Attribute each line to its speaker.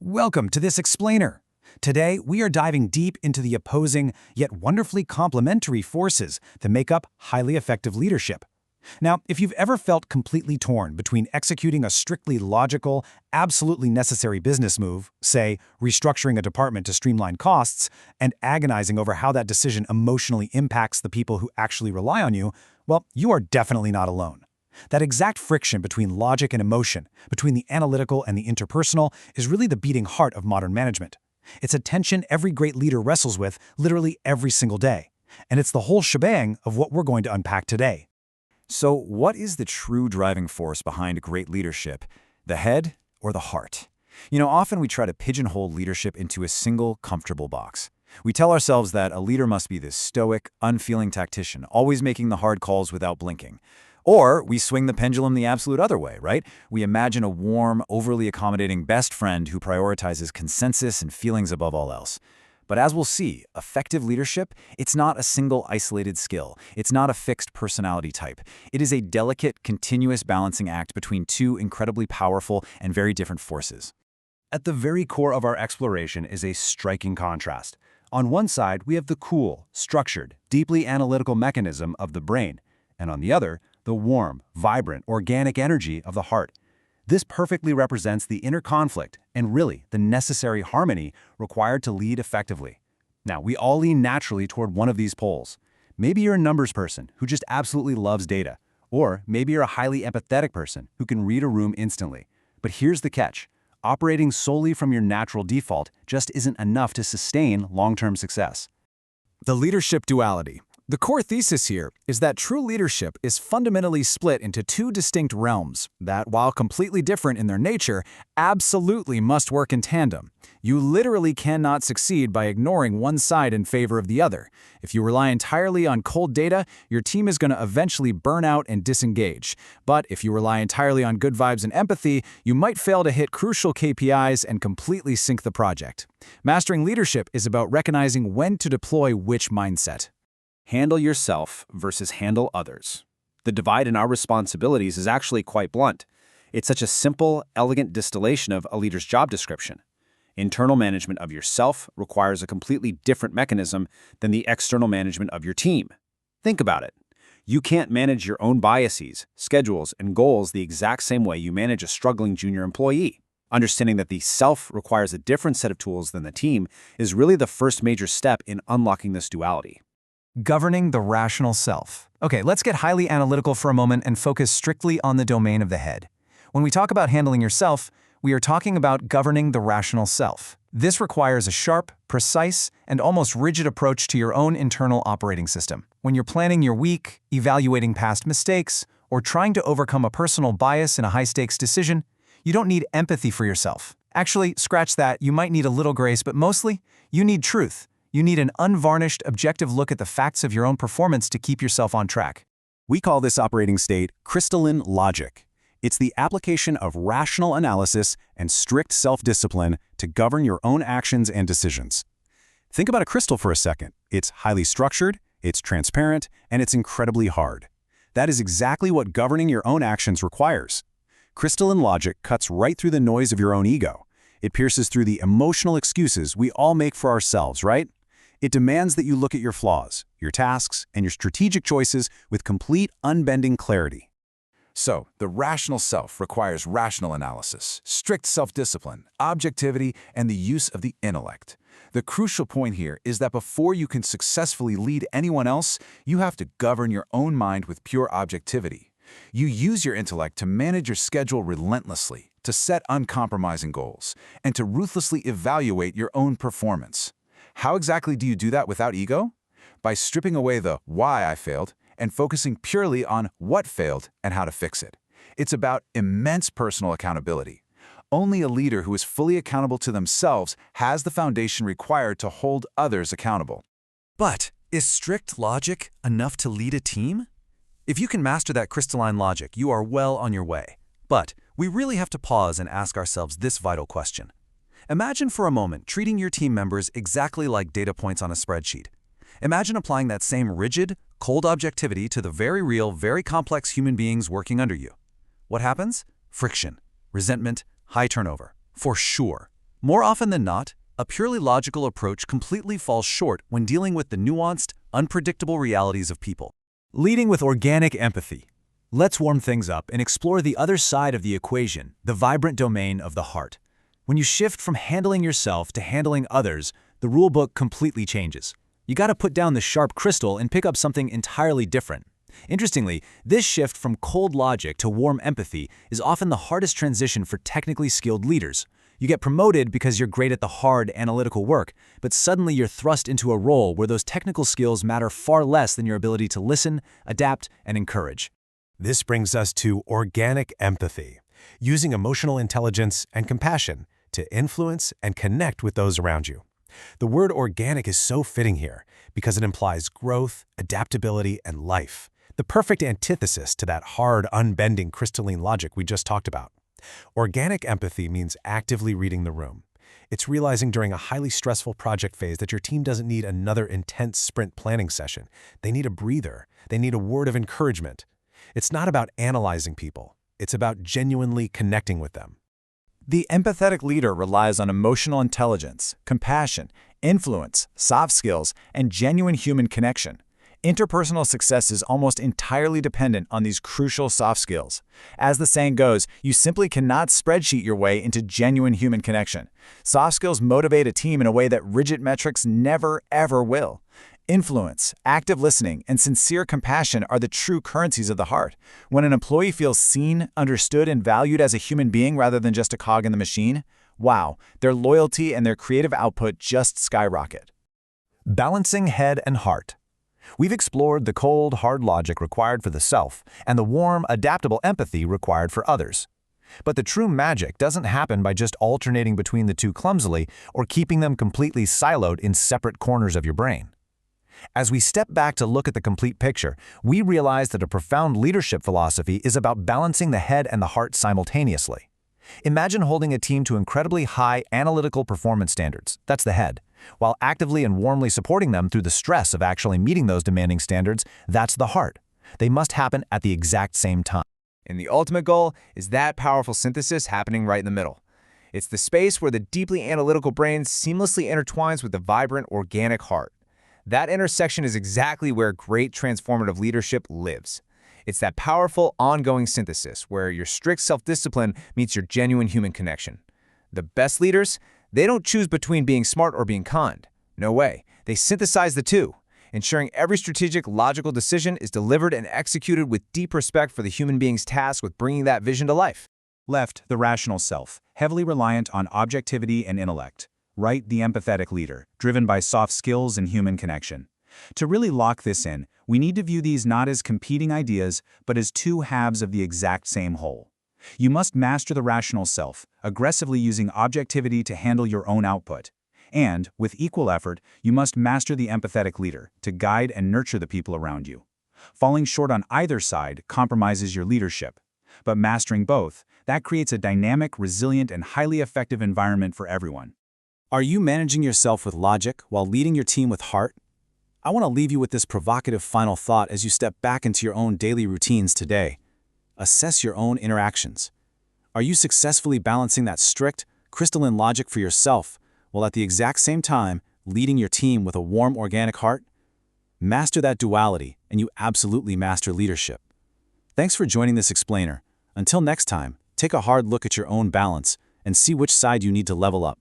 Speaker 1: Welcome to this explainer. Today, we are diving deep into the opposing, yet wonderfully complementary forces that make up highly effective leadership. Now, if you've ever felt completely torn between executing a strictly logical, absolutely necessary business move, say, restructuring a department to streamline costs, and agonizing over how that decision emotionally impacts the people who actually rely on you, well, you are definitely not alone. That exact friction between logic and emotion, between the analytical and the interpersonal, is really the beating heart of modern management. It's a tension every great leader wrestles with literally every single day. And it's the whole shebang of what we're going to unpack today.
Speaker 2: So what is the true driving force behind great leadership? The head or the heart? Often we try to pigeonhole leadership into a single, comfortable box. We tell ourselves that a leader must be this stoic, unfeeling tactician, always making the hard calls without blinking. Or we swing the pendulum the absolute other way, right? We imagine a warm, overly accommodating best friend who prioritizes consensus and feelings above all else. But as we'll see, effective leadership, it's not a single isolated skill. It's not a fixed personality type. It is a delicate, continuous balancing act between two incredibly powerful and very different forces.
Speaker 1: At the very core of our exploration is a striking contrast. On one side, we have the cool, structured, deeply analytical mechanism of the brain, and on the other, the warm, vibrant, organic energy of the heart. This perfectly represents the inner conflict and really the necessary harmony required to lead effectively. Now, we all lean naturally toward one of these poles. Maybe you're a numbers person who just absolutely loves data, or maybe you're a highly empathetic person who can read a room instantly. But here's the catch. Operating solely from your natural default just isn't enough to sustain long-term success.
Speaker 3: The leadership duality. The core thesis here is that true leadership is fundamentally split into two distinct realms that, while completely different in their nature, absolutely must work in tandem. You literally cannot succeed by ignoring one side in favor of the other. If you rely entirely on cold data, your team is going to eventually burn out and disengage. But if you rely entirely on good vibes and empathy, you might fail to hit crucial KPIs and completely sink the project. Mastering leadership is about recognizing when to deploy which mindset.
Speaker 4: Handle yourself versus handle others. The divide in our responsibilities is actually quite blunt. It's such a simple, elegant distillation of a leader's job description. Internal management of yourself requires a completely different mechanism than the external management of your team. Think about it. You can't manage your own biases, schedules, and goals the exact same way you manage a struggling junior employee. Understanding that the self requires a different set of tools than the team is really the first major step in unlocking this duality.
Speaker 1: Governing the rational self. Okay, let's get highly analytical for a moment and focus strictly on the domain of the head. When we talk about handling yourself, we are talking about governing the rational self. This requires a sharp, precise, and almost rigid approach to your own internal operating system. When you're planning your week, evaluating past mistakes, or trying to overcome a personal bias in a high-stakes decision, you don't need empathy for yourself. Actually, scratch that, you might need a little grace, but mostly, you need truth. You need an unvarnished, objective look at the facts of your own performance to keep yourself on track.
Speaker 2: We call this operating state crystalline logic. It's the application of rational analysis and strict self-discipline to govern your own actions and decisions. Think about a crystal for a second. It's highly structured, it's transparent, and it's incredibly hard. That is exactly what governing your own actions requires. Crystalline logic cuts right through the noise of your own ego. It pierces through the emotional excuses we all make for ourselves, right? It demands that you look at your flaws, your tasks, and your strategic choices with complete, unbending clarity.
Speaker 3: So, the rational self requires rational analysis, strict self-discipline, objectivity, and the use of the intellect. The crucial point here is that before you can successfully lead anyone else, you have to govern your own mind with pure objectivity. You use your intellect to manage your schedule relentlessly, to set uncompromising goals, and to ruthlessly evaluate your own performance. How exactly do you do that without ego? By stripping away the why I failed and focusing purely on what failed and how to fix it. It's about immense personal accountability. Only a leader who is fully accountable to themselves has the foundation required to hold others accountable.
Speaker 1: But is strict logic enough to lead a team? If you can master that crystalline logic, you are well on your way. But we really have to pause and ask ourselves this vital question. Imagine for a moment treating your team members exactly like data points on a spreadsheet. Imagine applying that same rigid, cold objectivity to the very real, very complex human beings working under you. What happens? Friction, resentment, high turnover. For sure.
Speaker 2: More often than not, a purely logical approach completely falls short when dealing with the nuanced, unpredictable realities of people. Leading with organic empathy. Let's warm things up and explore the other side of the equation, the vibrant domain of the heart. When you shift from handling yourself to handling others, the rulebook completely changes. You gotta put down the sharp crystal and pick up something entirely different. Interestingly, this shift from cold logic to warm empathy is often the hardest transition for technically skilled leaders. You get promoted because you're great at the hard, analytical work, but suddenly you're thrust into a role where those technical skills matter far less than your ability to listen, adapt, and encourage.
Speaker 1: This brings us to organic empathy, using emotional intelligence and compassion to influence and connect with those around you. The word organic is so fitting here because it implies growth, adaptability, and life, the perfect antithesis to that hard, unbending crystalline logic we just talked about. Organic empathy means actively reading the room. It's realizing during a highly stressful project phase that your team doesn't need another intense sprint planning session. They need a breather. They need a word of encouragement. It's not about analyzing people. It's about genuinely connecting with them.
Speaker 2: The empathetic leader relies on emotional intelligence, compassion, influence, soft skills, and genuine human connection. Interpersonal success is almost entirely dependent on these crucial soft skills. As the saying goes, you simply cannot spreadsheet your way into genuine human connection. Soft skills motivate a team in a way that rigid metrics never, ever will. Influence, active listening, and sincere compassion are the true currencies of the heart. When an employee feels seen, understood, and valued as a human being rather than just a cog in the machine, wow, their loyalty and their creative output just skyrocket.
Speaker 1: Balancing head and heart. We've explored the cold, hard logic required for the self and the warm, adaptable empathy required for others. But the true magic doesn't happen by just alternating between the two clumsily or keeping them completely siloed in separate corners of your brain. As we step back to look at the complete picture, we realize that a profound leadership philosophy is about balancing the head and the heart simultaneously. Imagine holding a team to incredibly high analytical performance standards, that's the head, while actively and warmly supporting them through the stress of actually meeting those demanding standards, that's the heart. They must happen at the exact same time.
Speaker 4: And the ultimate goal is that powerful synthesis happening right in the middle. It's the space where the deeply analytical brain seamlessly intertwines with the vibrant, organic heart. That intersection is exactly where great transformative leadership lives. It's that powerful, ongoing synthesis where your strict self-discipline meets your genuine human connection. The best leaders, they don't choose between being smart or being kind. No way. They synthesize the two, ensuring every strategic, logical decision is delivered and executed with deep respect for the human being's task with bringing that vision to life.
Speaker 2: Left, the rational self, heavily reliant on objectivity and intellect. Right, the empathetic leader, driven by soft skills and human connection. To really lock this in, we need to view these not as competing ideas, but as two halves of the exact same whole. You must master the rational self, aggressively using objectivity to handle your own output. And, with equal effort, you must master the empathetic leader, to guide and nurture the people around you. Falling short on either side compromises your leadership. But mastering both, that creates a dynamic, resilient, and highly effective environment for everyone.
Speaker 1: Are you managing yourself with logic while leading your team with heart? I want to leave you with this provocative final thought as you step back into your own daily routines today. Assess your own interactions. Are you successfully balancing that strict, crystalline logic for yourself, while at the exact same time leading your team with a warm, organic heart? Master that duality, and you absolutely master leadership. Thanks for joining this explainer. Until next time, take a hard look at your own balance and see which side you need to level up.